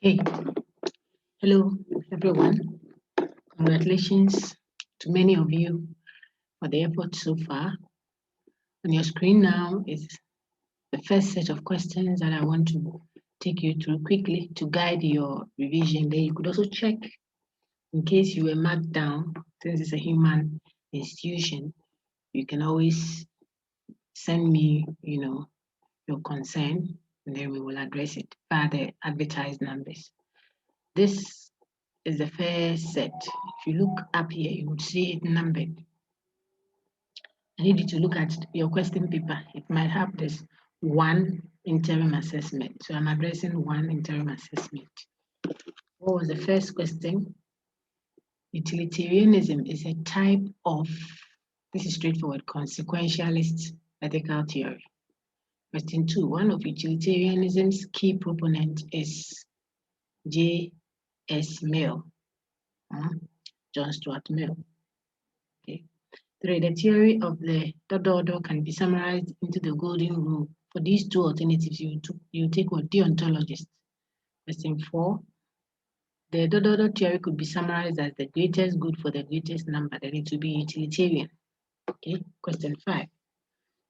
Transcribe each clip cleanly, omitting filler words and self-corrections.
Hey, hello everyone. Congratulations to many of you for the effort so far. On your screen now is the first set of questions that I want to take you through quickly to guide your revision. Then you could also check in case you were marked down, since it's a human institution, you can always send me, your concern, and then we will address it via the advertised numbers. This is the first set. If you look up here, you would see it numbered. I need you to look at your question paper. It might have this one interim assessment. So I'm addressing one interim assessment. What was the first question? Utilitarianism is a type of, this is straightforward, consequentialist ethical theory. Question 2, one of utilitarianism's key proponents is J.S. Mill, John Stuart Mill. Okay. 3, the theory of the dot order can be summarized into the golden rule. For these two alternatives, you take what? Deontologist. Question 4, the dot order theory could be summarized as the greatest good for the greatest number, then it will be utilitarian. Okay. Question 5,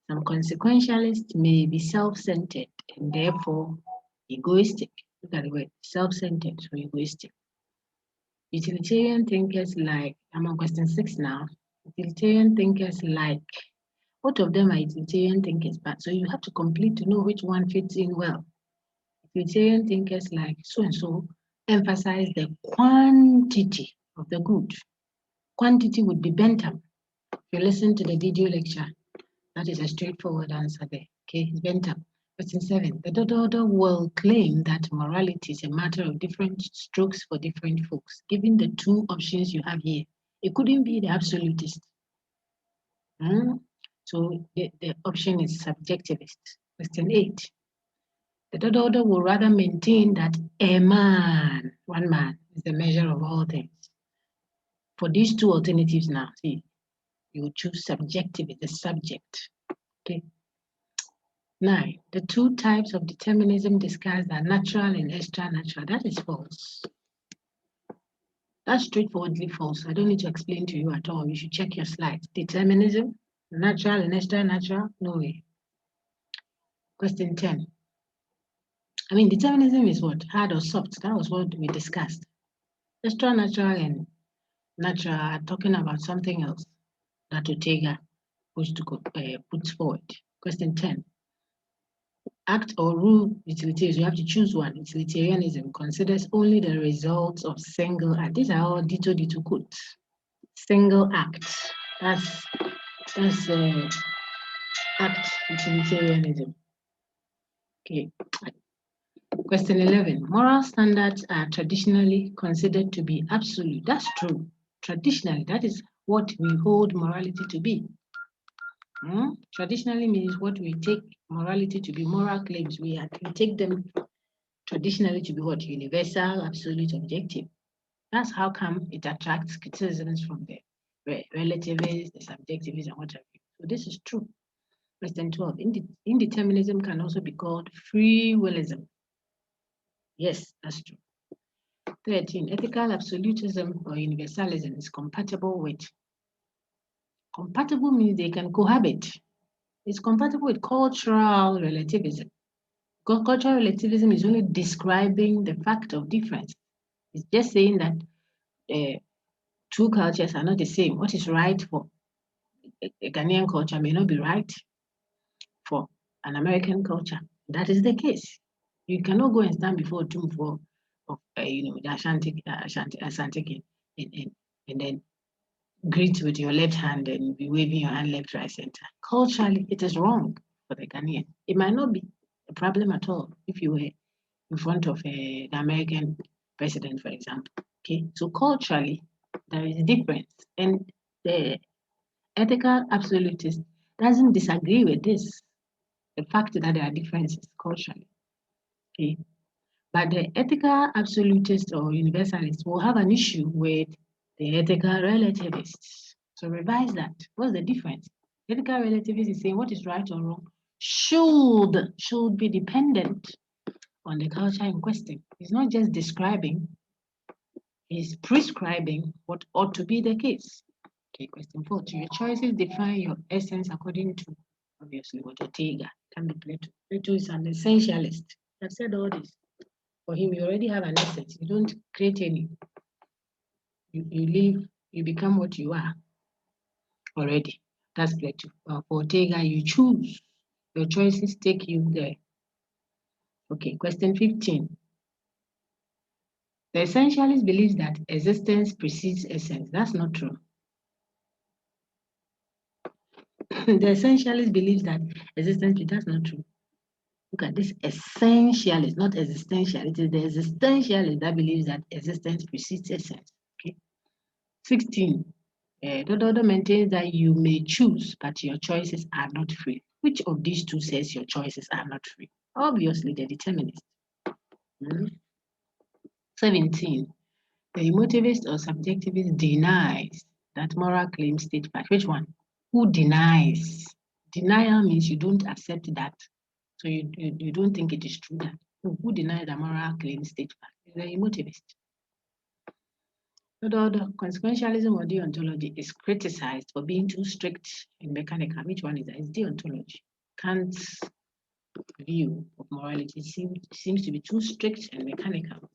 some consequentialists may be self-centered and therefore egoistic. Look at the word self-centered, so egoistic. Utilitarian thinkers like, I'm on question 6 now. Utilitarian thinkers like, both of them are utilitarian thinkers, but so you have to complete to know which one fits in well. Utilitarian thinkers like so and so emphasize the quantity of the good. Quantity would be Bentham. If you listen to the video lecture, that is a straightforward answer there. Okay, it's Bentham. Question 7, the dot order will claim that morality is a matter of different strokes for different folks. Given the two options you have here, it couldn't be the absolutist. So the option is subjectivist. Question 8, the dot order will rather maintain that a man, one man, is the measure of all things. For these two alternatives now, see, you choose subjectivist, the subject. Okay. 9, the two types of determinism discussed are natural and extra-natural. That is false. That's straightforwardly false. I don't need to explain to you at all. You should check your slides. Determinism, natural and extra-natural, no way. Question 10. I mean, determinism is what? Hard or soft? That was what we discussed. Extra-natural and natural are talking about something else that Ortega puts forward. Question 10. Act or rule utilitarianism, you have to choose one. Utilitarianism considers only the results of single act. These are all dito quotes. Single act. That's act utilitarianism. Okay. Question 11. Moral standards are traditionally considered to be absolute. That's true. Traditionally, that is what we hold morality to be. Traditionally means what we take morality to be, moral claims. We take them traditionally to be what? Universal, absolute, objective. That's how come it attracts criticisms from the relativists, the subjectivists, and what have you. So this is true. Question 12. Indeterminism can also be called free willism. Yes, that's true. 13. Ethical absolutism or universalism is compatible with. Compatible means they can cohabit. It's compatible with cultural relativism. Cultural relativism is only describing the fact of difference. It's just saying that two cultures are not the same. What is right for a Ghanaian culture may not be right for an American culture. That is the case. You cannot go and stand before a tomb of the Ashanti and then greet with your left hand and be waving your hand left, right, center. Culturally, it is wrong for the Ghanaian. It might not be a problem at all if you were in front of the American president, for example. Okay, so culturally, there is a difference, and the ethical absolutist doesn't disagree with this, the fact that there are differences culturally. Okay, but the ethical absolutist or universalist will have an issue with the ethical relativists. So revise that. What's the difference? Ethical relativist is saying what is right or wrong should be dependent on the culture in question. He's not just describing, he's prescribing what ought to be the case. Okay, question 4. To your choices define your essence according to, obviously, what Ortega can be Plato. Plato is an essentialist. I've said all this. For him, you already have an essence. You don't create any. You live, you become what you are already. That's Plato. For Ortega, you choose. Your choices take you there. Okay, question 15. The essentialist believes that existence precedes essence. That's not true. The essentialist believes that existence, that's not true. Look at this essentialist, not existential. It is the existentialist that believes that existence precedes essence. Okay. 16. Dodo maintains that you may choose, but your choices are not free. Which of these two says your choices are not free? Obviously, the determinist. 17. The emotivist or subjectivist denies that moral claims state fact. Which one? Who denies? Denial means you don't accept that. So you don't think it is true that. Who denies that moral claims state fact? The emotivist. The consequentialism or deontology is criticized for being too strict in mechanical. Which one is that? It's deontology. Kant's view of morality seems to be too strict and mechanical.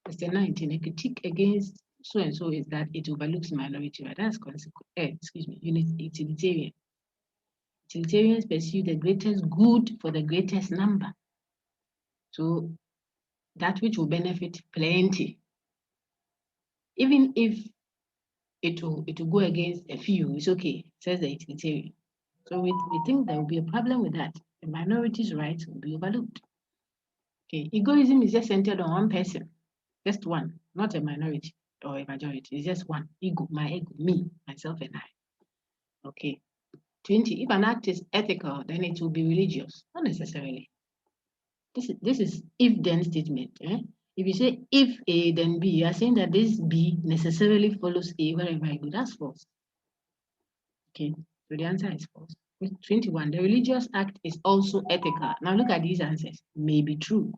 Question 19. A critique against so and so is that it overlooks minority right. That's utilitarian. Utilitarians pursue the greatest good for the greatest number. So that which will benefit plenty, even if it will go against a few, it's okay, says the utilitarian. So we think there will be a problem with that. The minority's rights will be overlooked. Okay, egoism is just centered on one person, just one, not a minority or a majority. It's just one. Ego, my ego, me, myself, and I. Okay. 20. If an act is ethical, then it will be religious. Not necessarily. This is if-then statement. If you say if A, then B, you are saying that this B necessarily follows A wherever I go. That's false. Okay, so the answer is false. 21. The religious act is also ethical. Now look at these answers. May be true,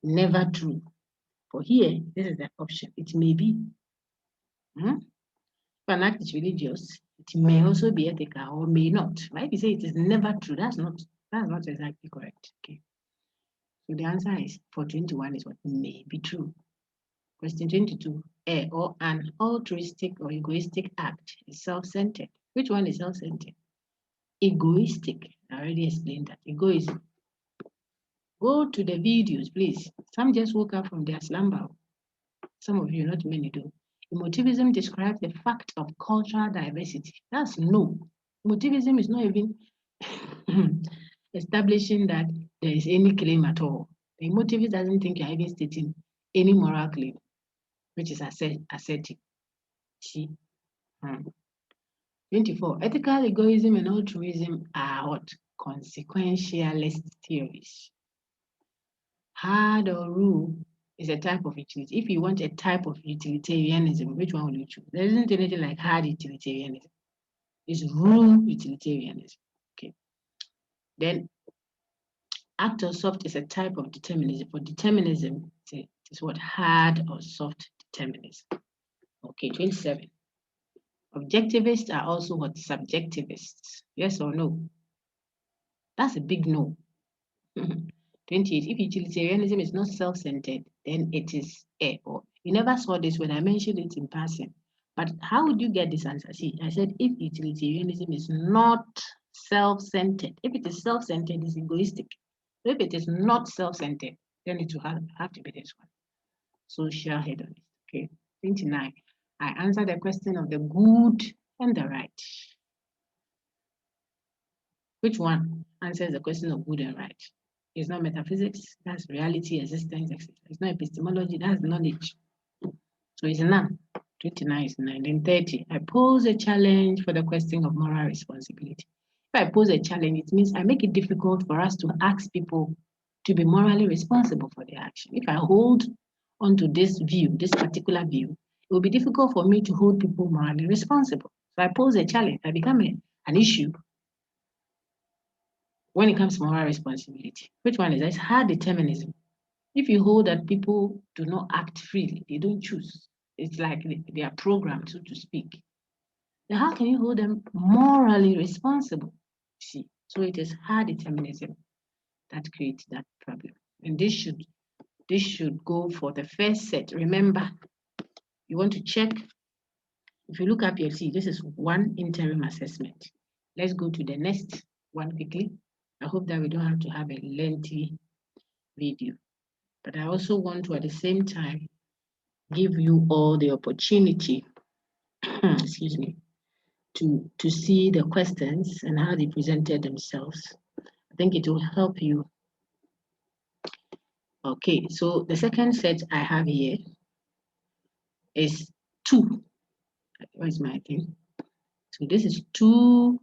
never true. For here, this is the option. It may be. If an act is religious, it may also be ethical or may not. Right? If you say it is never true, that's not exactly correct. Okay. So the answer is for 21 is what may be true. Question 22. A or an altruistic or egoistic act is self-centered. Which one is self-centered? Egoistic. I already explained that. Egoism. Go to the videos, please. Some just woke up from their slumber. Some of you, not many, do. Emotivism describes the fact of cultural diversity. That's no. Emotivism is not even establishing that there is any claim at all. The emotivist doesn't think you're even stating any moral claim, which is assertive. See? 24. Ethical egoism and altruism are what? Consequentialist theories. Hard or rule is a type of utility. If you want a type of utilitarianism, which one will you choose? There isn't anything like hard utilitarianism. It's rule utilitarianism. Okay. Then act or soft is a type of determinism. For determinism, it is what? Hard or soft determinism. Okay, 27. Objectivists are also what? Subjectivists. Yes or no? That's a big no. 28. If utilitarianism is not self-centered, then it is A. Or you never saw this when I mentioned it in passing. But how would you get this answer? See, I said if utilitarianism is not self-centered, if it is self-centered, it's egoistic. So if it is not self-centered, then it will have to be this one. Social hedonist. Okay. 29. I answered the question of the good and the right. Which one answers the question of good and right? It's not metaphysics, that's reality, existence, etc. It's not epistemology, that's knowledge. So it's none. 29 is 9. Then 30. I pose a challenge for the question of moral responsibility. If I pose a challenge, it means I make it difficult for us to ask people to be morally responsible for their action. If I hold onto this view, this particular view, it will be difficult for me to hold people morally responsible. So I pose a challenge. I become an issue when it comes to moral responsibility. Which one is that? It's hard determinism. If you hold that people do not act freely, they don't choose. It's like they are programmed, so to speak. Then how can you hold them morally responsible? See, so it is hard determinism that creates that problem. And this should go for the first set. Remember, you want to check. If you look up here, see, this is one interim assessment. Let's go to the next one quickly. I hope that we don't have to have a lengthy video. But I also want to, at the same time, give you all the opportunity, excuse me, to see the questions and how they presented themselves. I think it will help you. Okay, so the second set I have here is 2. Where's my thing? So this is 2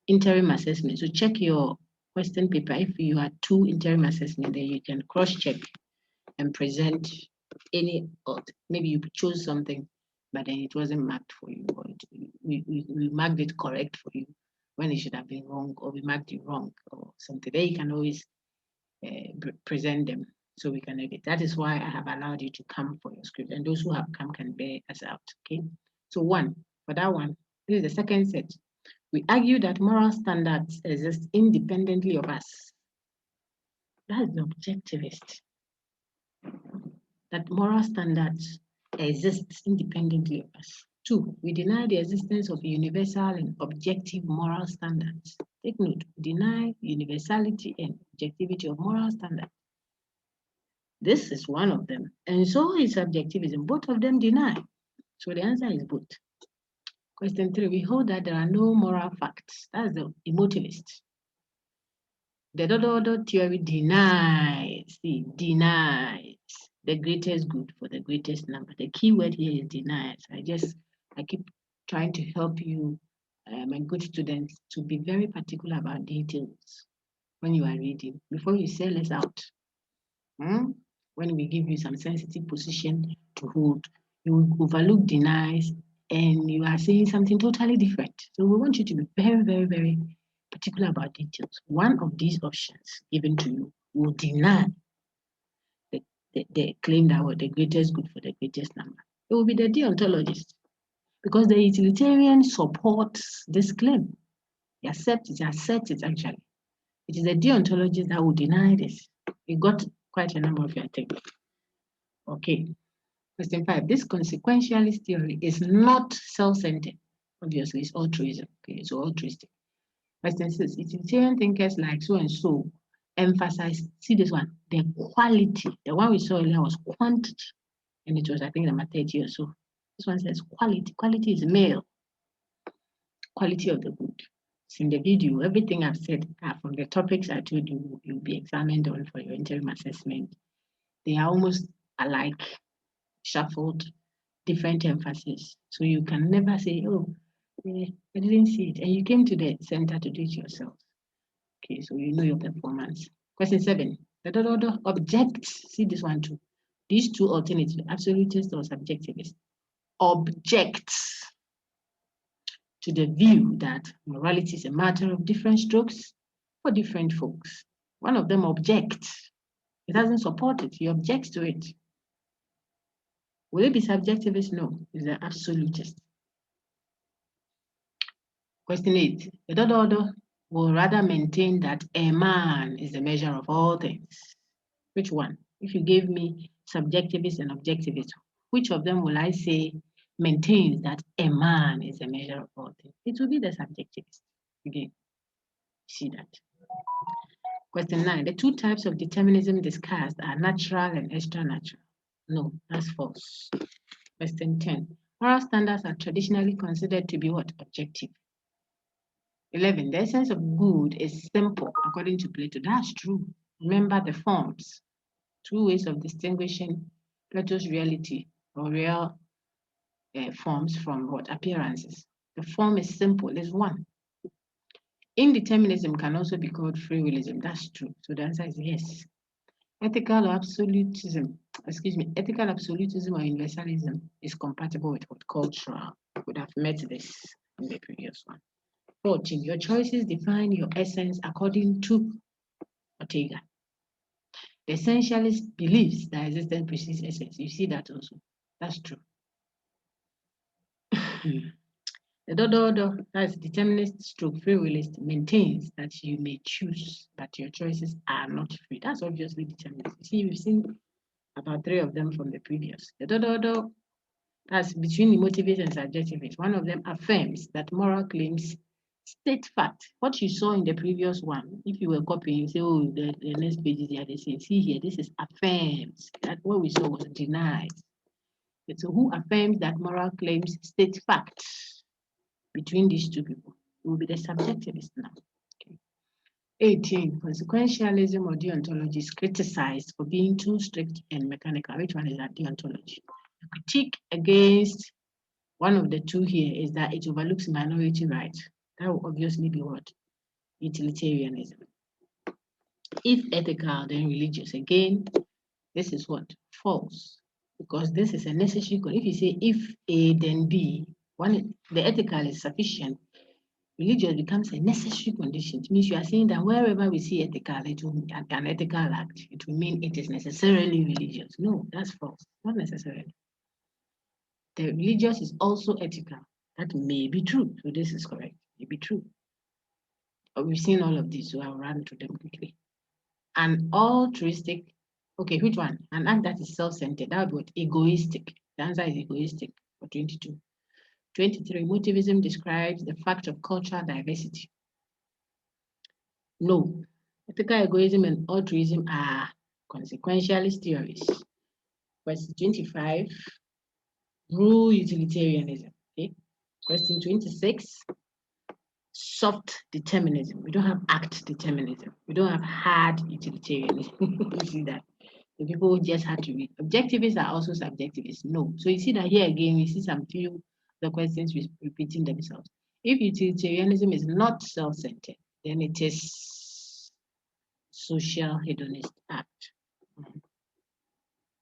interim assessments. So check your question paper. If you had 2 interim assessments, then you can cross-check and present any, or maybe you chose something, but then it wasn't marked for you, or we marked it correct for you when it should have been wrong, or we marked it wrong or something. Then you can always present them so we can edit. That is why I have allowed you to come for your script, and those who have come can bear us out. Okay, so 1 for that one. This is the second set. We argue that moral standards exist independently of us. That is the objectivist. That moral standards exist independently of us. 2, we deny the existence of universal and objective moral standards. Take note, deny universality and objectivity of moral standards. This is one of them. And so is subjectivism. Both of them deny. So the answer is both. Question 3, we hold that there are no moral facts. That's the emotivist. The dot theory denies the greatest good for the greatest number. The key word here is denies. I keep trying to help you, my good students, to be very particular about details when you are reading before you sell us out. When we give you some sensitive position to hold, you overlook denies and you are saying something totally different. So we want you to be very, very, very particular about details. One of these options given to you will deny the claim that we're the greatest good for the greatest number. It will be the deontologist, because the utilitarian supports this claim. They accept it actually. It is the deontologist that will deny this. You got quite a number of your things. Okay. Question 5. This consequentialist theory is not self-centered. Obviously, it's altruism. Okay, so altruistic. Question 6. Utilitarian thinkers like so and so emphasize, see this one, the quality. The one we saw earlier was quantity, and it was, I think, number 30 or so. This one says quality. Quality is male. Quality of the good. It's in the video. Everything I've said from the topics I told you, you'll be examined on for your interim assessment. They are almost alike, shuffled, different emphasis. So you can never say, oh, I didn't see it. And you came to the center to do it yourself. Okay, so you know your performance. Question 7. The objects. See this one too. These 2 alternatives, absolutist or subjectivist, objects to the view that morality is a matter of different strokes for different folks. One of them objects. It doesn't support it. He objects to it. Will it be subjectivist? No, it's an absolutist. Question 8. The will rather maintain that a man is the measure of all things. Which one? If you gave me subjectivist and objectivist, which of them will I say maintains that a man is the measure of all things? It will be the subjectivist. Again, see that. Question 9. The 2 types of determinism discussed are natural and extra-natural. No, that's false. Question 10. Moral standards are traditionally considered to be what? Objective. 11. The essence of good is simple, according to Plato. That's true. Remember the forms. 2 ways of distinguishing Plato's reality or real forms from what? Appearances. The form is simple, is 1. Indeterminism can also be called free willism. That's true. So the answer is yes. Ethical absolutism or universalism is compatible with what? Cultural. We would have met this in the previous one. 14. Your choices define your essence according to Ortega. The essentialist believes that existence precedes essence. You see that also. That's true. The dodo, that's determinist stroke free willist, maintains that you may choose, but your choices are not free. That's obviously determinist. You see, we've seen about 3 of them from the previous. The dodo, that's between emotivist and subjectivist. One of them affirms that moral claims state fact. What you saw in the previous one, if you were copying, you say, oh, the next page is here, they say, see here, this is affirms. That what we saw was denied. So who affirms that moral claims state facts between these two people? It will be the subjectivist now. Okay. 18, consequentialism or deontology is criticized for being too strict and mechanical. Which one is that? Deontology. The critique against one of the two here is that it overlooks minority rights. That will obviously be what? Utilitarianism. If ethical, then religious. Again, this is what? False. Because this is a necessary. If you say if A, then B, the ethical is sufficient, religious becomes a necessary condition. It means you are saying that wherever we see ethical, an ethical act, it will mean it is necessarily religious. No, that's false. Not necessarily. The religious is also ethical. That may be true. So this is correct. May be true. But we've seen all of these, so I'll run through them quickly. An altruistic, okay, which one? An act that is self-centered. That would be what? Egoistic. The answer is egoistic for 22. 23, motivism describes the fact of cultural diversity. No, ethical egoism and altruism are consequentialist theories. Question 25, rule utilitarianism. Okay. Question 26, soft determinism. We don't have act determinism. We don't have hard utilitarianism. You see that? The people just had to read. Objectivists are also subjectivists. No. So you see that here again, we see some few the questions repeating themselves. If utilitarianism is not self-centered, then it is social hedonist act.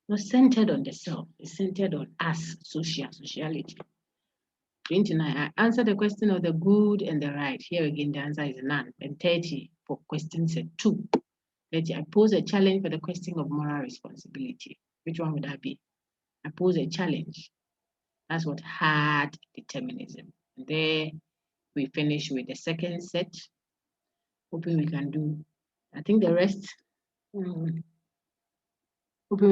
Not centered on the self, it's centered on us, sociality. 29, I answer the question of the good and the right. Here again, the answer is none. And 30 for question set 2. 30, I pose a challenge for the question of moral responsibility. Which one would that be? I pose a challenge. That's what hard determinism. And there we finish with the second set. Hoping we can do, I think the rest, hoping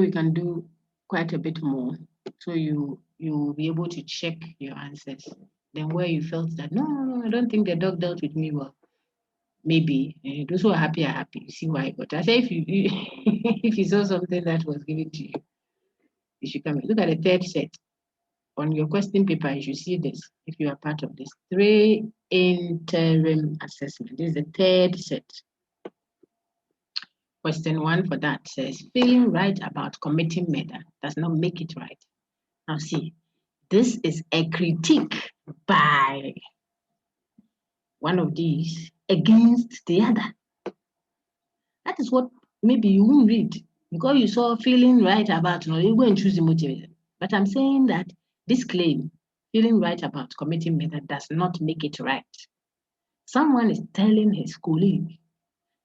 we can do quite a bit more. So you'll be able to check your answers. Then where you felt that, no, I don't think the dog dealt with me well. Maybe those who are happy are happy. You see why? But I say if you if you saw something that was given to you, you should come. Look at the third set. On your question paper, you should see this if you are part of this. 3 interim assessment. This is the third set. Question 1 for that says, feeling right about committing murder does not make it right. Now see, this is a critique by one of these against the other. That is what maybe you won't read because you saw feeling right about, you go and choose emotivism. But I'm saying that this claim, feeling right about committing murder, does not make it right. Someone is telling his colleague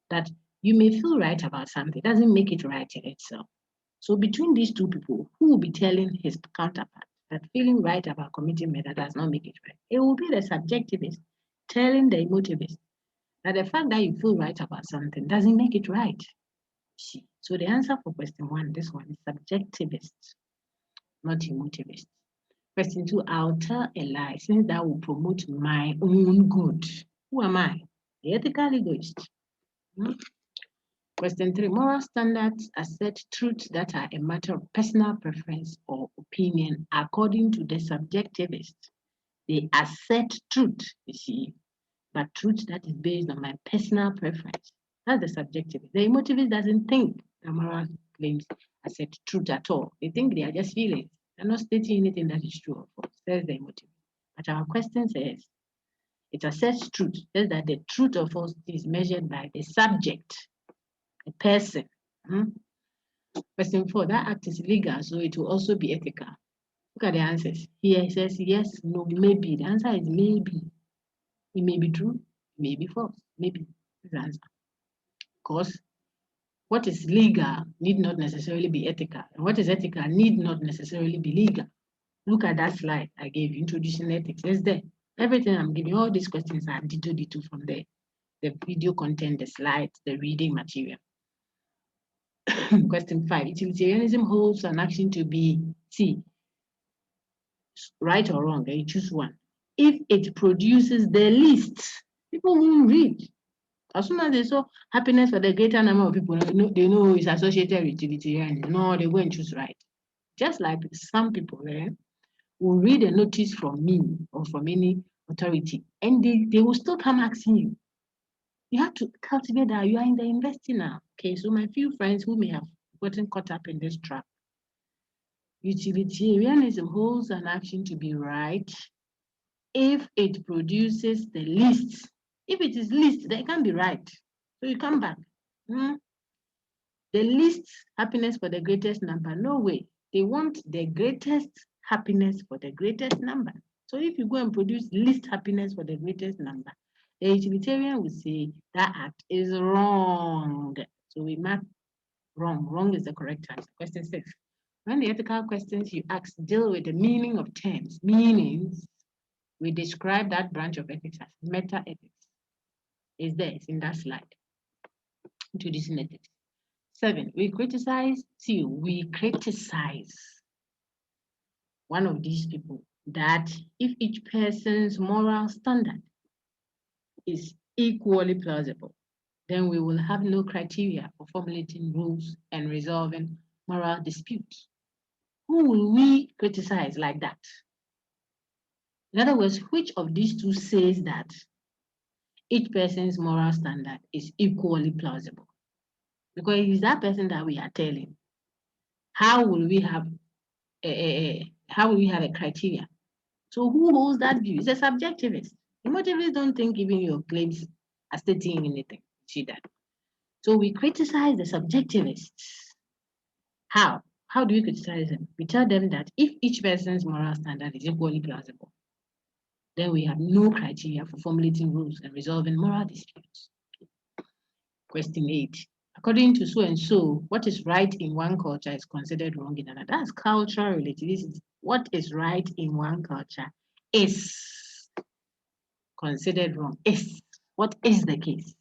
that you may feel right about something, doesn't make it right in itself. So between these two people, who will be telling his counterpart that feeling right about committing murder does not make it right? It will be the subjectivist telling the emotivist that the fact that you feel right about something doesn't make it right. See, so the answer for question 1, this one is subjectivist, not emotivist. Question 2, I'll tell a lie since that will promote my own good. Who am I? The ethical egoist. Question 3, moral standards assert truths that are a matter of personal preference or opinion according to the subjectivist. They assert truth, you see, but truth that is based on my personal preference. That's the subjectivist. The emotivist doesn't think the moral claims assert truth at all. They think they are just feelings. They're not stating anything that is true or false, says the emotivist. But our question says, it asserts truth, says that the truth or falsity is measured by the subject, a person. Question 4, that act is legal, so it will also be ethical. Look at the answers. Here it says yes, no, maybe. The answer is maybe. It may be true, it may be false, maybe. Is the answer. Because what is legal need not necessarily be ethical, and what is ethical need not necessarily be legal. Look at that slide I gave you, introducing ethics. It's there. Everything I'm giving, all these questions are ditto from there. The video content, the slides, the reading material. Question 5. Utilitarianism holds an action to be C, right or wrong, and you choose one. If it produces the least, people won't read. As soon as they saw happiness for the greater number of people, they know it's associated with utilitarianism. No, they go and choose right. Just like some people will read a notice from me or from any authority, and they will still come asking you. You have to cultivate that you are in the investing now. Okay, so my few friends who may have gotten caught up in this trap, utilitarianism holds an action to be right if it produces the least. If it is least, then it can be right. So you come back. The least happiness for the greatest number. No way. They want the greatest happiness for the greatest number. So if you go and produce least happiness for the greatest number, the utilitarian will say that act is wrong. So we mark wrong. Wrong is the correct answer. Question 6. When the ethical questions you ask deal with the meaning of terms, meanings, we describe that branch of ethics as meta ethics. Is there? It's in that slide. Introducing ethics. 7. We criticize one of these people that if each person's moral standard is equally plausible, then we will have no criteria for formulating rules and resolving moral disputes. Who will we criticize like that? In other words, which of these two says that each person's moral standard is equally plausible? Because it is that person that we are telling. How will we have a criteria? So who holds that view? It's a subjectivist. Emotivists don't think even your claims are stating anything. See that? So we criticize the subjectivists. How? How do we criticize them? We tell them that if each person's moral standard is equally plausible, then we have no criteria for formulating rules and resolving moral disputes. Question 8. According to so and so, what is right in one culture is considered wrong in another. That's cultural relativity. What is right in one culture is considered wrong. Is what is the case?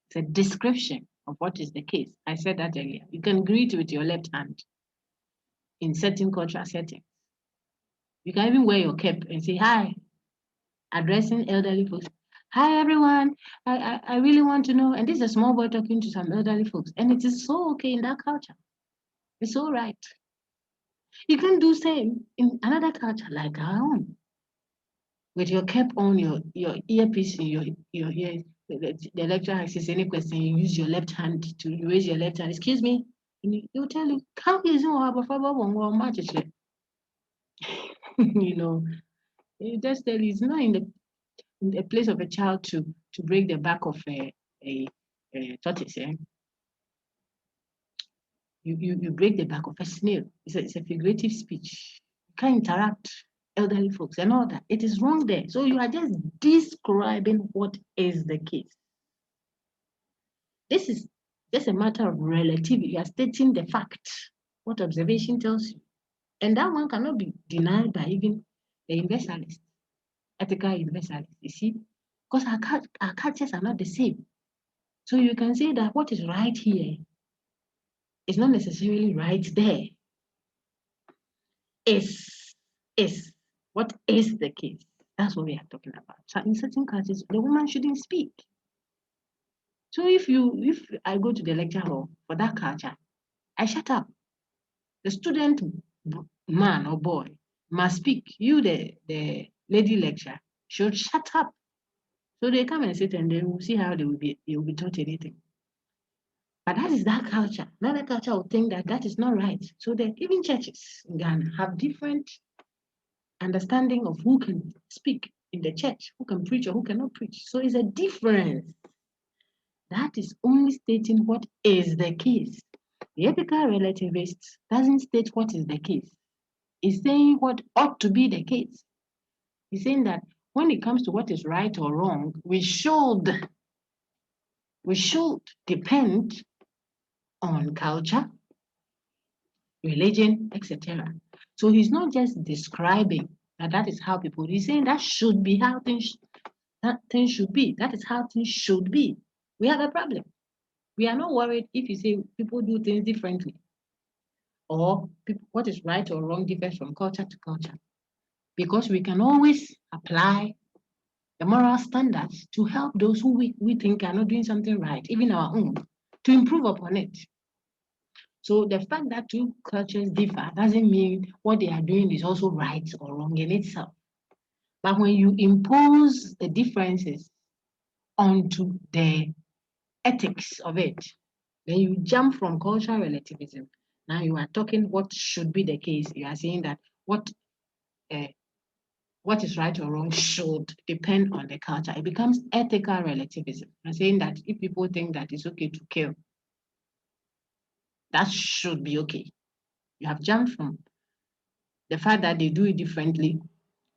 It's a description of what is the case. I said that earlier. You can greet with your left hand in certain cultural settings. You can even wear your cap and say hi, addressing elderly folks. Hi everyone, I really want to know, and this is a small boy talking to some elderly folks, and it is so okay in that culture. It's all right. You can do same in another culture like our own. With your cap on, your earpiece in your ear, the lecturer asks any question, you use your left hand to raise your left hand. Excuse me, and he'll tell you, how is it? You know, you just tell you it's not in the place of a child to break the back of a tortoise. You break the back of a snail. It's a figurative speech. You can't interact elderly folks and all that. It is wrong there. So you are just describing what is the case. This is just a matter of relativity. You are stating the fact, what observation tells you. And that one cannot be denied by even the universalist, ethical universalist, you see? Because our cultures are not the same. So you can say that what is right here is not necessarily right there. Is what is the case? That's what we are talking about. So in certain cultures, the woman shouldn't speak. So if I go to the lecture hall for that culture, I shut up. The student man or boy must speak. You, the lady lecturer, should shut up. So they come and sit and they will see how they will be taught anything. But that is that culture. Another culture will think that is not right. So that even churches in Ghana have different understanding of who can speak in the church, who can preach or who cannot preach. So it's a difference. That is only stating what is the case. The ethical relativist doesn't state what is the case. It's saying what ought to be the case. He's saying that when it comes to what is right or wrong, we should depend on culture, religion, etc. So he's not just describing that is how people, he's saying that should be how things should be. That is how things should be. We have a problem. We are not worried if you say people do things differently or what is right or wrong differs from culture to culture, because we can always apply the moral standards to help those who we think are not doing something right, even our own, to improve upon it. So the fact that two cultures differ doesn't mean what they are doing is also right or wrong in itself. But when you impose the differences onto the ethics of it, then you jump from cultural relativism. Now you are talking what should be the case. You are saying that what is right or wrong should depend on the culture. It becomes ethical relativism. I'm saying that if people think that it's okay to kill, that should be okay. You have jumped from the fact that they do it differently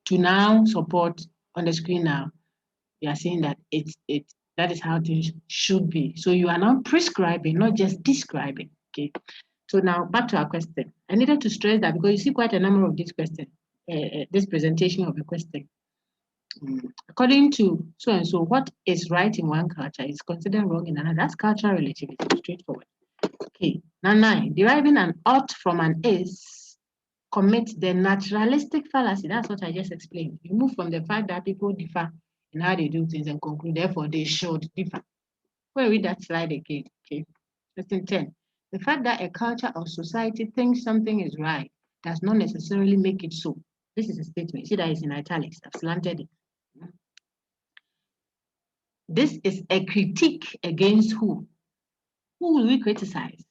to now support on the screen now. You are saying that that is how things should be. So you are now prescribing, not just describing. Okay. So now back to our question. I needed to stress that because you see quite a number of these questions, this presentation of a question. According to so and so, what is right in one culture is considered wrong in another. That's cultural relativism, straightforward. Okay. Now 9, deriving an ought from an is commits the naturalistic fallacy. That's what I just explained. You move from the fact that people differ in how they do things and conclude, therefore they should differ. We'll read that slide again. Okay. Lesson 10. The fact that a culture or society thinks something is right does not necessarily make it so. This is a statement. See that it's in italics. I've slanted it. This is a critique against who? Who will we criticize?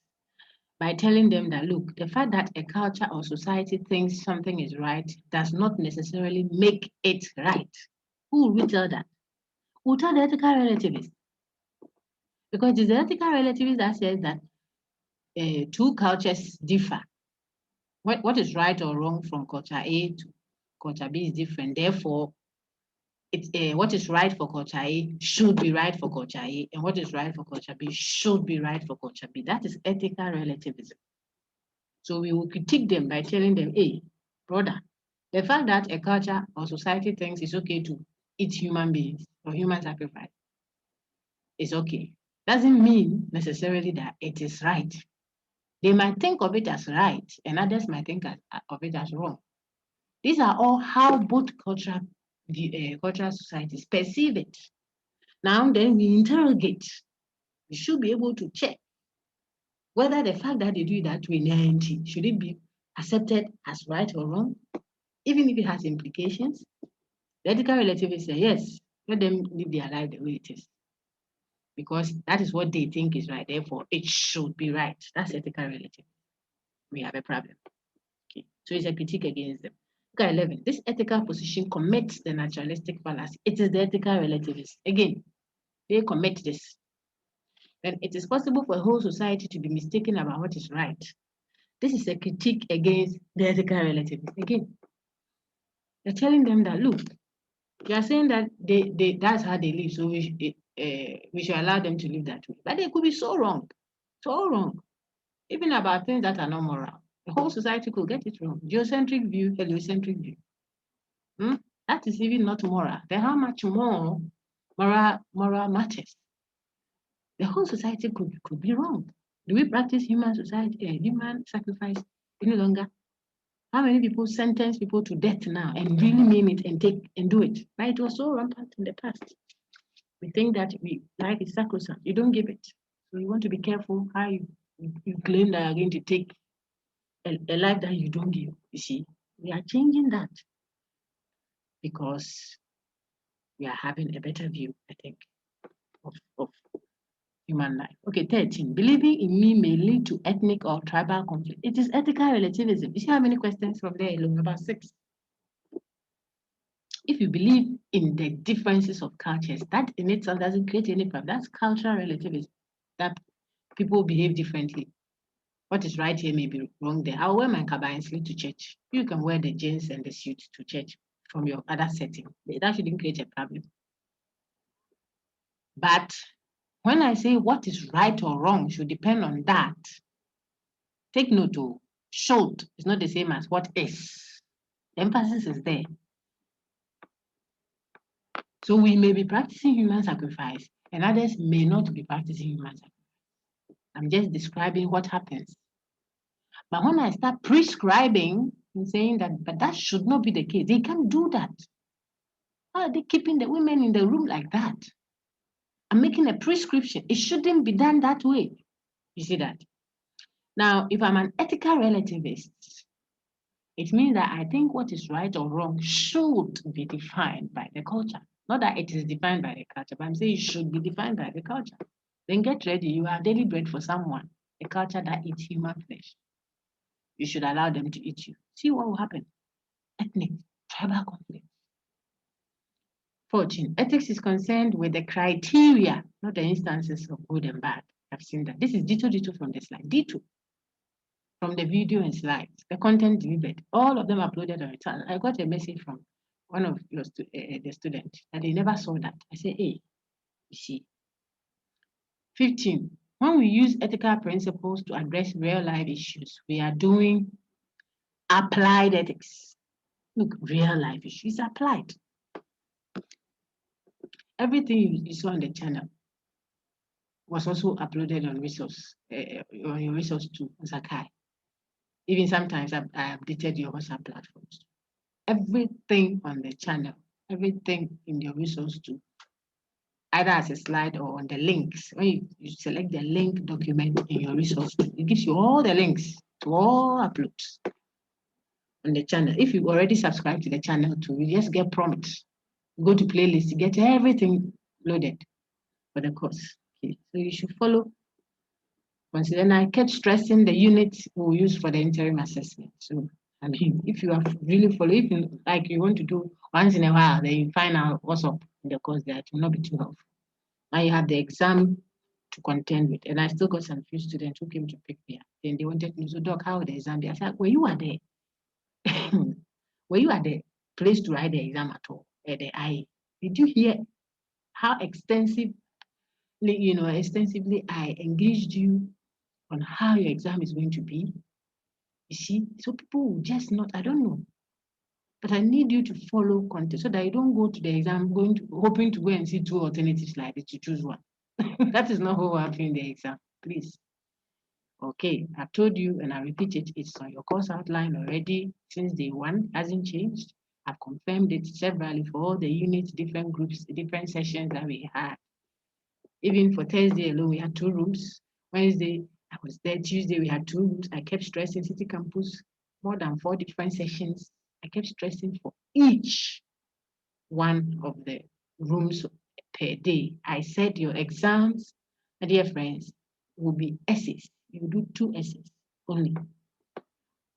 By telling them that, look, the fact that a culture or society thinks something is right does not necessarily make it right. Who will we tell that? We'll tell the ethical relativists. Because it's the ethical relativists that says that two cultures differ. What is right or wrong from culture A to culture B is different. Therefore, it's what is right for culture A should be right for culture A, and what is right for culture B should be right for culture B. That is ethical relativism. So we will critique them by telling them, hey, brother, the fact that a culture or society thinks it's okay to eat human beings or human sacrifice is okay. Doesn't mean necessarily that it is right. They might think of it as right, and others might think of it as wrong. These are all how both cultural societies perceive it. Now, then we interrogate. We should be able to check whether the fact that they do it that way, should it be accepted as right or wrong, even if it has implications. The ethical relativists say, yes, let them live their life the way it is, because that is what they think is right. Therefore, it should be right. That's ethical relativism. We have a problem. Okay. So it's a critique against them. Look at 11. This ethical position commits the naturalistic fallacy. It is the ethical relativists. Again, they commit this. Then it is possible for a whole society to be mistaken about what is right. This is a critique against the ethical relativists. Again, they're telling them that, look, you are saying that that's how they live, so we should allow them to live that way. But they could be so wrong, even about things that are not moral. The whole society could get it wrong. Geocentric view, heliocentric view. That is even not moral. Then how much more moral matters? The whole society could be wrong. Do we practice human sacrifice any longer? How many people sentence people to death now and really mean it and do it? But it was so rampant in the past. We think that life is sacrosanct. You don't give it. So you want to be careful how you claim that you're going to take a life that you don't give. You see, we are changing that because we are having a better view, I think, of human life. Okay, 13. Believing in me may lead to ethnic or tribal conflict. It is ethical relativism. You see how many questions from there alone? About 6. If you believe in the differences of cultures, that in itself doesn't create any problem. That's cultural relativism. That people behave differently. What is right here may be wrong there. I'll wear my kaba and sleep to church. You can wear the jeans and the suit to church from your other setting. That shouldn't create a problem. But When I say what is right or wrong should depend on that, take note of should is not the same as what is. The emphasis is there. So we may be practicing human sacrifice and others may not be practicing human sacrifice. I'm just describing what happens. But when I start prescribing and saying that, but that should not be the case, they can't do that. How are they keeping the women in the room like that? I'm making a prescription. It shouldn't be done that way. You see that? Now, if I'm an ethical relativist, it means that I think what is right or wrong should be defined by the culture. Not that it is defined by the culture, but I'm saying it should be defined by the culture. Then get ready. You are daily bread for someone, a culture that eats human flesh. You should allow them to eat you. See what will happen. Ethnic, tribal conflict. 14. Ethics is concerned with the criteria, not the instances of good and bad. I've seen that. This is Dito from the slide. Dito from the video and slides, the content delivered, all of them uploaded on it. I got a message from one of your the students that they never saw that. I said, hey, you see. 15. When we use ethical principles to address real life issues, we are doing applied ethics. Look, real life issues applied. Everything you saw on the channel was also uploaded on resource, on your resource too, Zakai. Even sometimes I updated your WhatsApp platforms. Everything on the channel, everything in your resource too, either as a slide or on the links. When you select the link document in your resource too, it gives you all the links to all uploads on the channel. If you already subscribed to the channel too, you just get prompts. Go to playlist, get everything loaded for the course. Okay, so you should follow. Once then I kept stressing the units we use for the interim assessment. So I mean, if you are really following, if you, like you want to do once in a while, then you find out what's up in the course that will not be too helpful. Now you have the exam to contend with. And I still got some few students who came to pick me up. Then they wanted to know, so Doc, how would the exam be? I said, well, you are there. Were you at the place to write the exam at all? At the IE? Did you hear how extensively I engaged you on how your exam is going to be? You see, so people will just not, I don't know. But I need you to follow content so that you don't go to the exam hoping to go and see two alternatives like this to choose one. That is not what will happen in the exam, please. Okay, I've told you and I repeat it, it's on your course outline already since day one, hasn't changed. I've confirmed it severally for all the units, different groups, different sessions that we had. Even for Thursday alone, we had 2 rooms. Wednesday, I was there. Tuesday, we had 2 rooms. I kept stressing City Campus, more than 4 different sessions. I kept stressing for each one of the rooms per day. I said your exams, my dear friends, will be essays. You do 2 essays only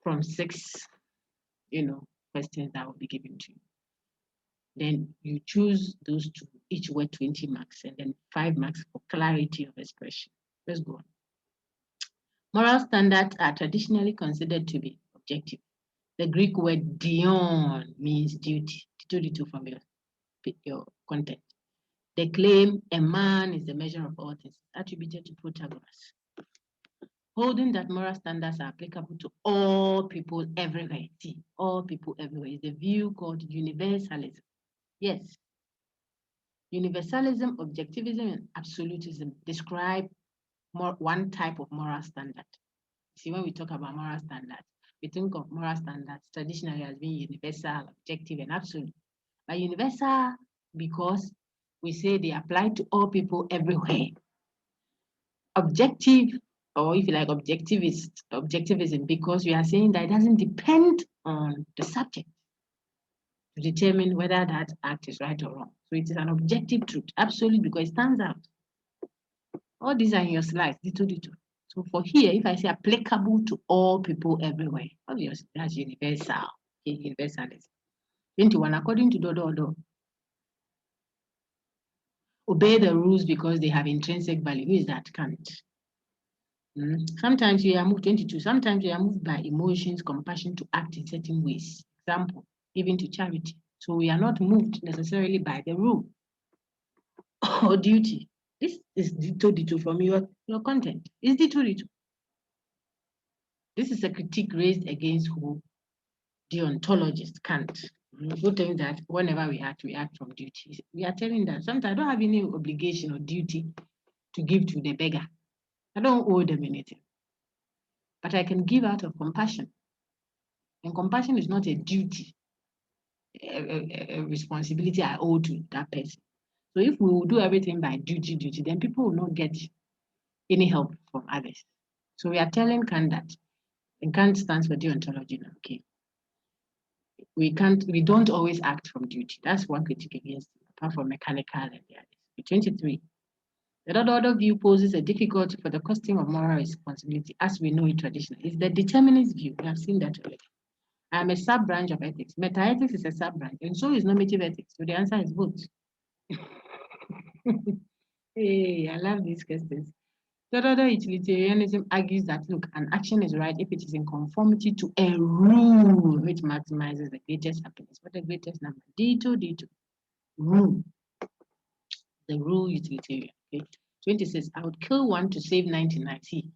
from 6, questions that will be given to you. Then you choose those 2, each worth 20 marks, and then 5 marks for clarity of expression. Let's go on. Moral standards are traditionally considered to be objective. The Greek word dion means duty. Dito from your content. They claim a man is the measure of all things, attributed to Protagoras. Holding that moral standards are applicable to all people everywhere. See, all people everywhere is the view called universalism. Yes. Universalism, objectivism, and absolutism describe one type of moral standard. See, when we talk about moral standards, we think of moral standards traditionally as being universal, objective, and absolute. But universal because we say they apply to all people everywhere. Objective, or if you like, objectivism, because we are saying that it doesn't depend on the subject to determine whether that act is right or wrong. So it is an objective truth, absolute, because it stands out. All these are in your slides, dito. So for here, if I say applicable to all people everywhere, obviously that's universal. Okay, universalism. 21, according to Dodo, obey the rules because they have intrinsic value. Who is that? Can't. Sometimes we are moved, 22, sometimes we are moved by emotions, compassion to act in certain ways. Example, giving to charity. So we are not moved necessarily by the rule or duty. This is dito from your content. It's dito. This is a critique raised against who? Deontologist Kant. Who think that whenever we act from duty. We are telling that sometimes I don't have any obligation or duty to give to the beggar. I don't owe them anything. But I can give out of compassion. And compassion is not a duty, a responsibility I owe to that person. So if we will do everything by duty, then people will not get any help from others. So we are telling Kant that, and Kant stands for deontology now, okay? We don't always act from duty. That's one critique against it, apart from mechanical and the others. 23. The other view poses a difficulty for the question of moral responsibility as we know it traditionally. It's the determinist view. We have seen that already. I am a sub-branch of ethics. Meta-ethics is a sub-branch, and so is normative ethics. So the answer is both. Hey, I love these questions. The other utilitarianism argues that, look, an action is right if it is in conformity to a rule which maximizes the greatest happiness. What the greatest number? D2. Rule. The rule utilitarian. Okay. 20 says, I would kill one to save 99. See,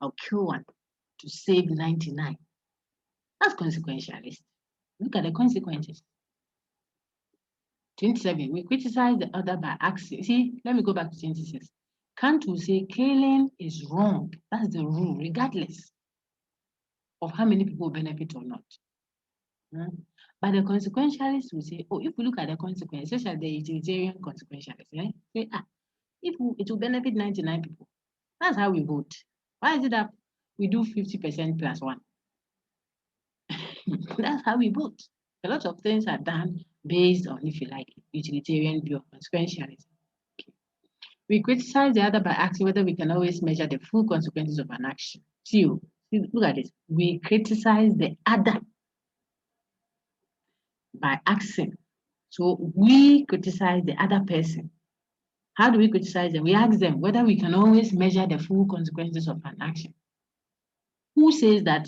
I'll kill one to save 99. That's consequentialist. Look at the consequences. 27, we criticize the other by action. See, let me go back to 26. Kant will say killing is wrong. That's the rule, regardless of how many people benefit or not. But the consequentialists will say, oh, if we look at the consequences, especially the utilitarian consequentialists, say, if it will benefit 99 people, that's how we vote. Why is it that we do 50% plus one? That's how we vote. A lot of things are done based on, if you like, utilitarian view of consequentialism. Okay. We criticize the other by asking whether we can always measure the full consequences of an action. See, look at this. We criticize the other by asking. So we criticize the other person. How do we criticize them? We ask them whether we can always measure the full consequences of an action. Who says that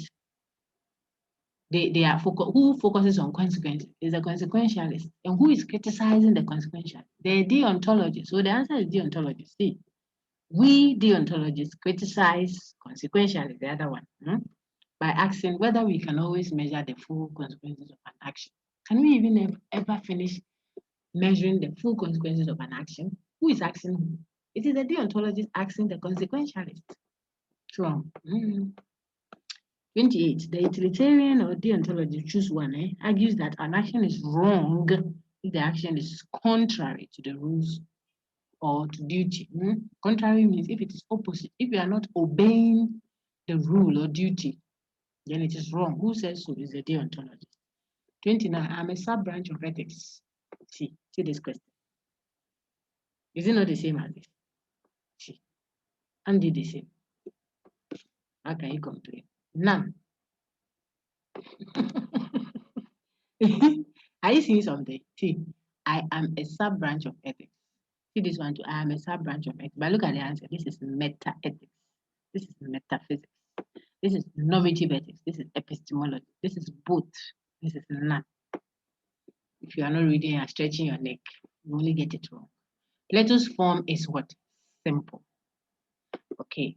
they are who focuses on consequences is a consequentialist, and who is criticizing the consequential? The deontologist. So the answer is deontologist. See, we deontologists criticize consequentially the other one by asking whether we can always measure the full consequences of an action. Can we even ever finish measuring the full consequences of an action? Who is asking who? It is the deontologist asking the consequentialist. So, 28, the utilitarian or deontologist, choose one, argues that an action is wrong if the action is contrary to the rules or to duty. Contrary means if it is opposite, if you are not obeying the rule or duty, then it is wrong. Who says so? Is the deontologist. 29, I'm a sub-branch of ethics. See this question. Is it not the same as this? See, and did the same. How can you complain? None. Are you seeing something? See, I am a sub-branch of ethics. See this one too. I am a sub-branch of ethics. But look at the answer. This is meta-ethics. This is metaphysics. This is normative ethics. This is epistemology. This is both. This is none. If you are not reading and stretching your neck, you only get it wrong. Plato's form is what? Simple. Okay.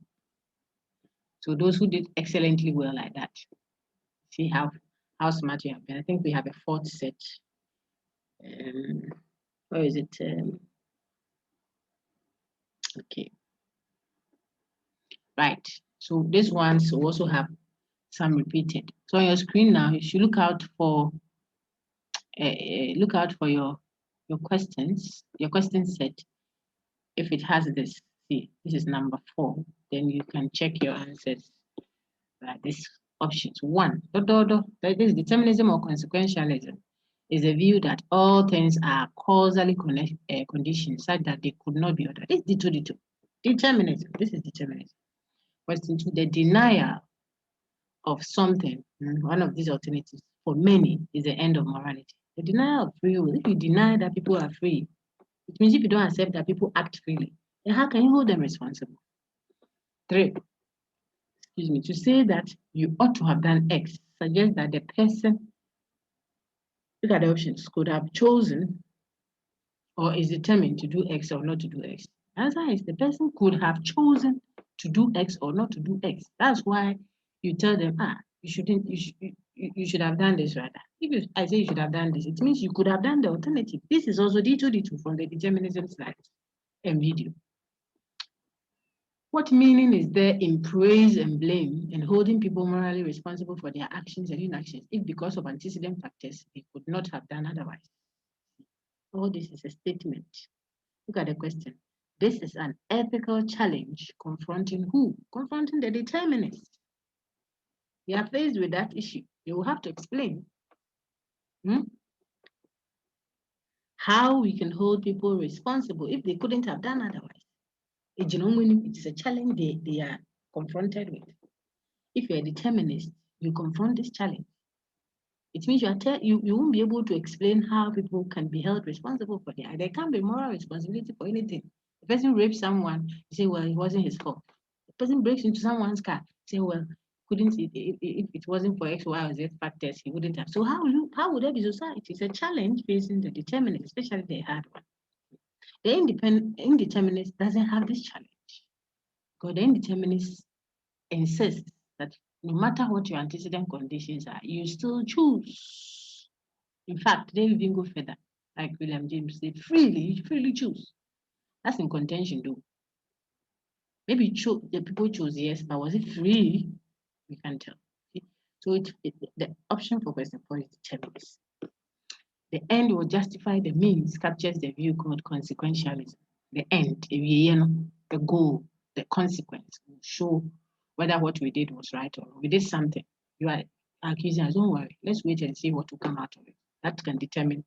So those who did excellently well like that, see how smart you have been. I think we have a fourth set. Where is it? Okay. Right. So these ones also have some repeated. So on your screen now, you should look out for your questions, your question set. If it has this, see, this is number 4. Then you can check your answers by these options. 1, that is determinism or consequentialism is a view that all things are causally conditioned such that they could not be ordered. This is D2. Determinism. This is determinism. Question 2, the denial of something, one of these alternatives for many is the end of morality. The denial of free will. If you deny that people are free, it means if you don't accept that people act freely, then how can you hold them responsible? 3, to say that you ought to have done X suggests that the person, look at the options, could have chosen or is determined to do X or not to do X. The answer is the person could have chosen to do X or not to do X. That's why you tell them, you shouldn't, you should have done this rather. If I say you should have done this, it means you could have done the alternative. This is also D2 from the determinism slide and video. What meaning is there in praise and blame and holding people morally responsible for their actions and inactions if because of antecedent factors they could not have done otherwise? All this is a statement. Look at the question. This is an ethical challenge confronting who? Confronting the determinists. They are faced with that issue. They will have to explain how we can hold people responsible if they couldn't have done otherwise. It is a challenge they are confronted with. If you're a determinist, you confront this challenge. It means you won't be able to explain how people can be held responsible for their. There can't be moral responsibility for anything. The person rapes someone, you say, well, it wasn't his fault. The person breaks into someone's car, say, well, couldn't if it wasn't for X, Y, or Z factors, he wouldn't have. So how would there be society? It's a challenge facing the determinist, especially the hard one. The indeterminist doesn't have this challenge. Because the indeterminist insists that no matter what your antecedent conditions are, you still choose. In fact, they even go further, like William James said, you freely choose. That's in contention, though. Maybe the people chose yes, but was it free? We can't tell. So the option for question 4 is determinist. The end will justify the means captures the view called consequentialism. The end, the goal, the consequence will show whether what we did was right or wrong. We did something. You are accusing us, don't worry. Let's wait and see what will come out of it. That can determine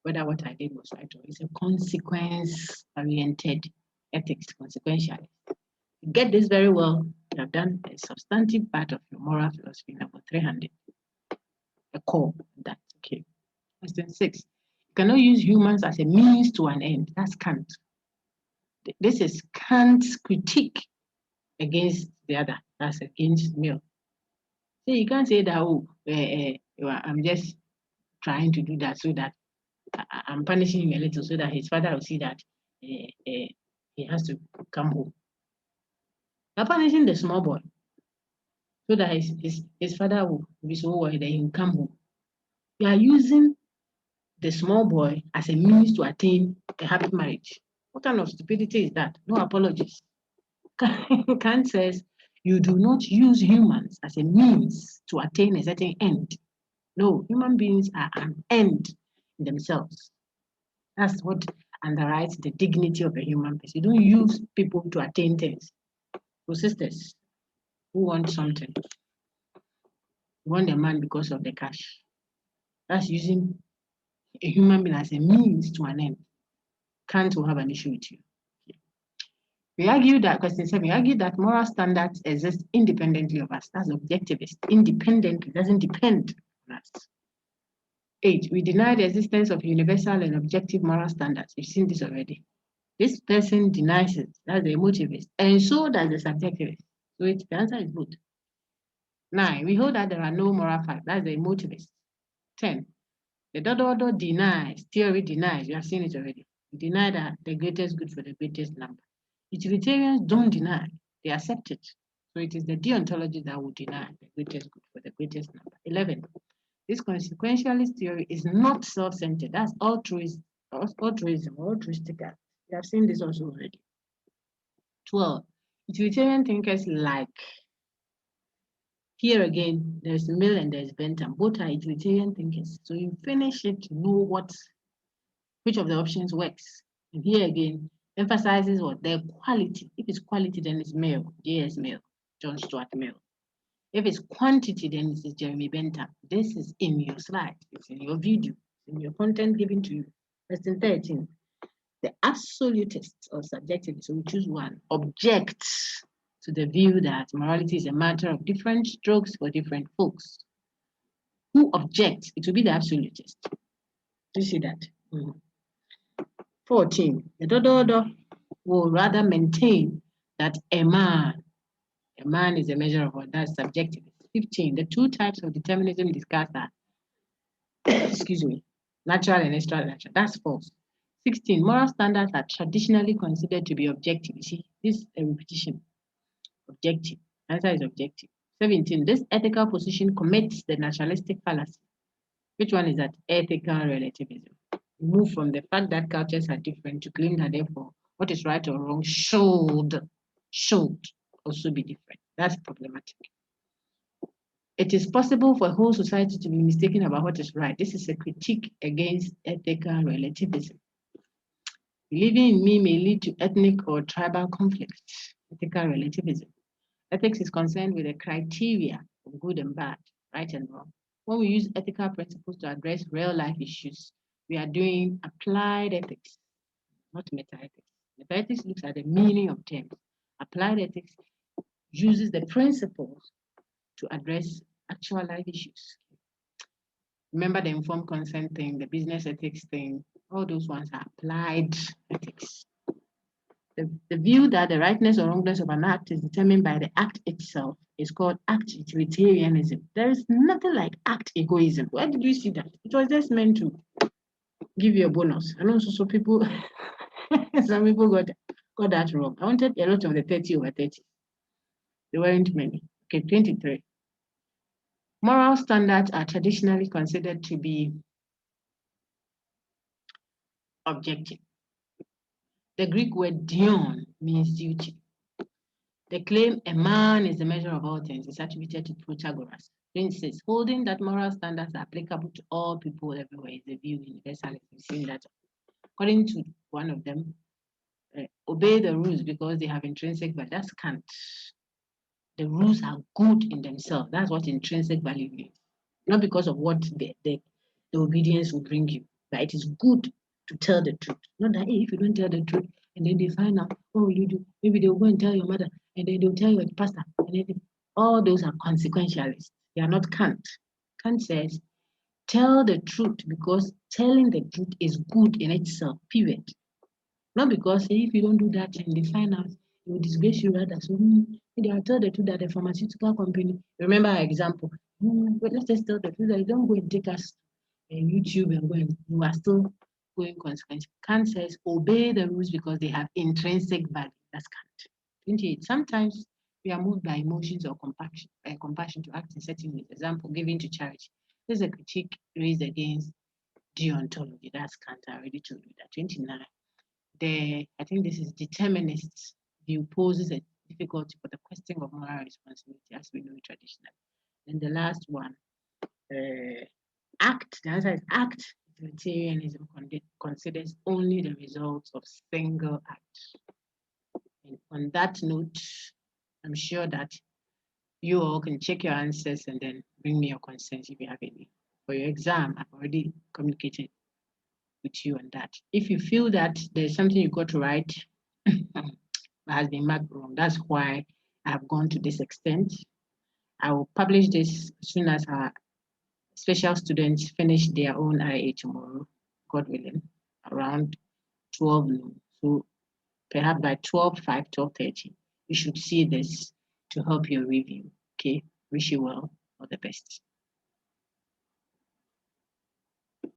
whether what I did was right or wrong. It's a consequence-oriented ethics, consequentialist. You get this very well, you have done a substantive part of your moral philosophy, number 300. A core, that's okay. Question 6. You cannot use humans as a means to an end. That's Kant. This is Kant's critique against the other. That's against Mill. So you can't say that, I'm just trying to do that so that I'm punishing him a little so that his father will see that he has to come home. You're punishing the small boy so that his father will be so worried that he will come home. You are using the small boy as a means to attain a happy marriage. What kind of stupidity is that? No apologies. Kant says you do not use humans as a means to attain a certain end. No, human beings are an end in themselves. That's what underwrites the dignity of a human person. You don't use people to attain things. So sisters who want something, you want a man because of the cash. That's using a human being as a means to an end. Kant will have an issue with you. We argue that, question 7, we argue that moral standards exist independently of us. That's objectivist. Independently, doesn't depend on us. 8, we deny the existence of universal and objective moral standards. You've seen this already. This person denies it. That's the emotivist. And so does the subjectivist. So the answer is both. 9, we hold that there are no moral facts. That's the emotivist. 10, the Dodo denies, theory denies. You have seen it already. We deny that the greatest good for the greatest number. Utilitarians don't deny, they accept it. So it is the deontology that will deny the greatest good for the greatest number. 11, this consequentialist theory is not self-centered. That's altruism, altruistic act. You have seen this also already. 12, utilitarian thinkers like, here again, there's Mill and there's Bentham. Both are utilitarian thinkers. So you finish it to know which of the options works. And here again, emphasizes what their quality. If it's quality, then it's Mill, J.S. Mill, John Stuart Mill. If it's quantity, then it's Jeremy Bentham. This is in your slide, it's in your video, it's in your content given to you. Lesson 13. The absolutists or subjectivists, so we choose one, objects to the view that morality is a matter of different strokes for different folks. Who objects? It will be the absolutist. Do you see that? 14, the Dodo will rather maintain that a man is a measure of what, that's subjective. 15, the two types of determinism discussed are, excuse me, natural and extranatural. That's false. 16, moral standards are traditionally considered to be objective. You see, this is a repetition. Objective. Answer is objective. 17, this ethical position commits the naturalistic fallacy. Which one is that? Ethical relativism. Move from the fact that cultures are different to claim that therefore what is right or wrong should also be different. That's problematic. It is possible for a whole society to be mistaken about what is right. This is a critique against ethical relativism. Believing in me may lead to ethnic or tribal conflicts. Ethical relativism. Ethics is concerned with the criteria of good and bad, right and wrong. When we use ethical principles to address real life issues, we are doing applied ethics, not meta-ethics. Meta-ethics looks at the meaning of terms. Applied ethics uses the principles to address actual life issues. Remember the informed consent thing, the business ethics thing, all those ones are applied ethics. The view that the rightness or wrongness of an act is determined by the act itself is called act utilitarianism. There is nothing like act egoism. Where did you see that? It was just meant to give you a bonus. And also, so people, some people got that wrong. I wanted a lot of the 30 over 30. There weren't many. Okay, 23. Moral standards are traditionally considered to be objective. The Greek word dion means duty. The claim a man is the measure of all things is attributed to Protagoras. 26. Holding that moral standards are applicable to all people everywhere is the view universally. We've seen that. According to one of them, obey the rules because they have intrinsic value. That's Kant. The rules are good in themselves. That's what intrinsic value means. Not because of what the obedience will bring you, but it is good to tell the truth. Not that hey, if you don't tell the truth and then they find out, what will you do? Maybe they'll go and tell your mother and then they'll tell your pastor. And then all those are consequentialists. They are not Kant. Kant says, tell the truth because telling the truth is good in itself, period. Not because hey, if you don't do that and they find out, it will disgrace you rather. So they are tell the truth that the pharmaceutical company, remember our example, but let's just tell the truth that don't go and take us YouTube and go and you are still going consequential. Kant says obey the rules because they have intrinsic value. That's Kant. 28. Sometimes we are moved by emotions or compassion to act in certain ways. Example, giving to charity. This is a critique raised against deontology. That's Kant. I already told you that. 29. I think this is determinist view poses a difficulty for the question of moral responsibility as we know it traditionally. And the last one, the answer is act. Utilitarianism considers only the results of single acts. And on that note, I'm sure that you all can check your answers and then bring me your concerns if you have any. For your exam, I've already communicated with you on that. If you feel that there's something you got to write that has been marked wrong, that's why I've gone to this extent. I will publish this as soon as our special students finish their own IA tomorrow, God willing, around 12 noon. So perhaps by 12:05, 12:30, you should see this to help your review. Okay, wish you well, all the best.